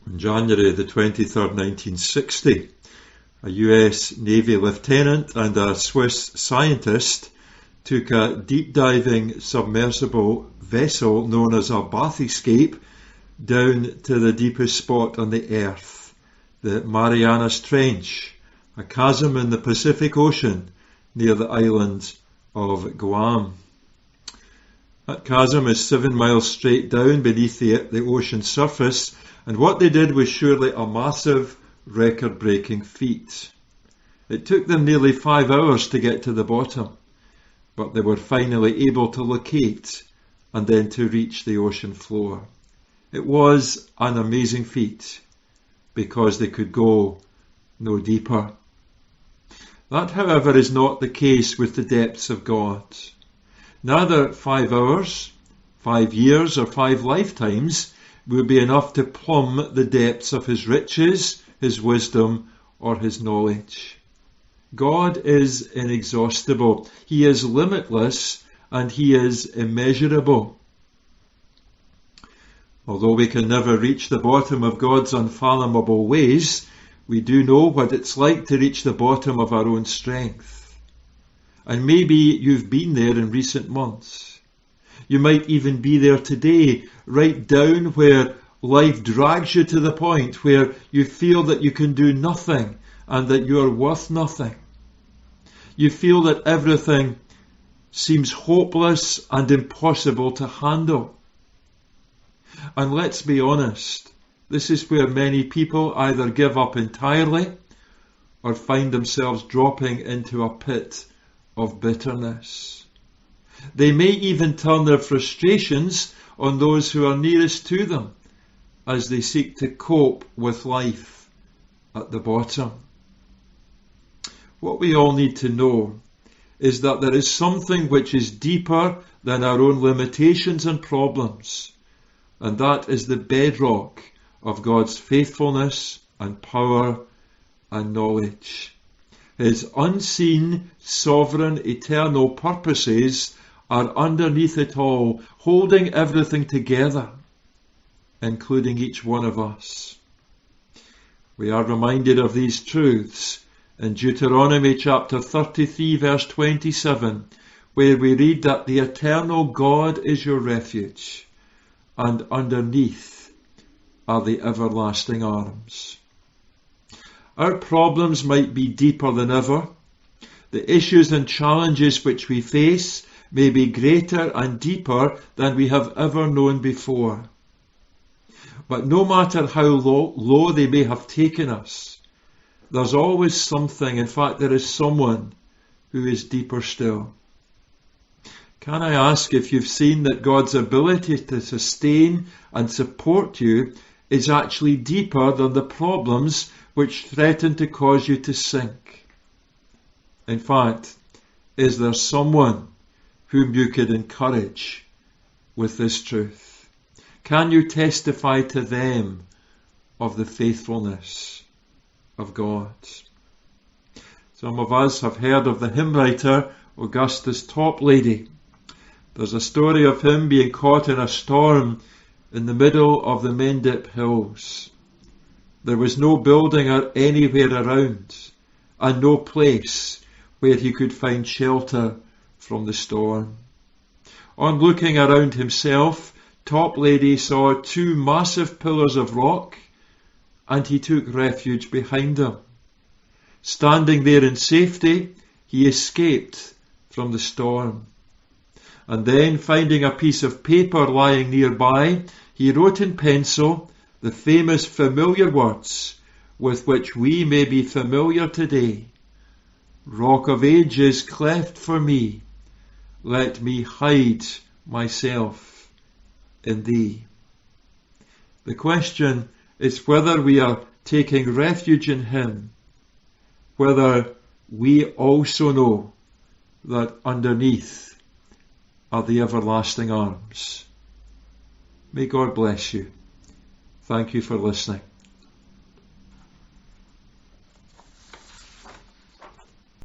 On January the 23rd, 1960, a US Navy lieutenant and a Swiss scientist took a deep-diving submersible vessel known as a bathyscape down to the deepest spot on the Earth, the Marianas Trench, a chasm in the Pacific Ocean near the island of Guam. That chasm is 7 miles straight down beneath the ocean surface, and what they did was surely a massive, record-breaking feat. It took them nearly 5 hours to get to the bottom, but they were finally able to locate and then to reach the ocean floor. It was an amazing feat because they could go no deeper. That, however, is not the case with the depths of God. Neither 5 hours, 5 years, or 5 lifetimes will be enough to plumb the depths of his riches, his wisdom, or his knowledge. God is inexhaustible. He is limitless and he is immeasurable. Although we can never reach the bottom of God's unfathomable ways, we do know what it's like to reach the bottom of our own strength. And maybe you've been there in recent months. You might even be there today, right down where life drags you to the point where you feel that you can do nothing and that you are worth nothing. You feel that everything seems hopeless and impossible to handle. And let's be honest, this is where many people either give up entirely or find themselves dropping into a pit of bitterness. They may even turn their frustrations on those who are nearest to them as they seek to cope with life at the bottom. What we all need to know is that there is something which is deeper than our own limitations and problems, and that is the bedrock of God's faithfulness and power and knowledge. His unseen, sovereign, eternal purposes are underneath it all, holding everything together, including each one of us. We are reminded of these truths in Deuteronomy chapter 33 verse 27, where we read that the eternal God is your refuge, and underneath are the everlasting arms. Our problems might be deeper than ever. The issues and challenges which we face may be greater and deeper than we have ever known before. But no matter how low they may have taken us, there's always something, in fact there is someone who is deeper still. Can I ask if you've seen that God's ability to sustain and support you is actually deeper than the problems which threaten to cause you to sink? In fact, is there someone whom you could encourage with this truth? Can you testify to them of the faithfulness of God? Some of us have heard of the hymn writer Augustus Toplady. There's a story of him being caught in a storm in the middle of the Mendip Hills. There was no building or anywhere around, and no place where he could find shelter from the storm. On looking around himself, Toplady saw 2 massive pillars of rock, and he took refuge behind them. Standing there in safety, he escaped from the storm. And then, finding a piece of paper lying nearby, he wrote in pencil the famous familiar words with which we may be familiar today. Rock of ages, cleft for me, let me hide myself in thee. The question is whether we are taking refuge in him, whether we also know that underneath are the everlasting arms. May God bless you. Thank you for listening.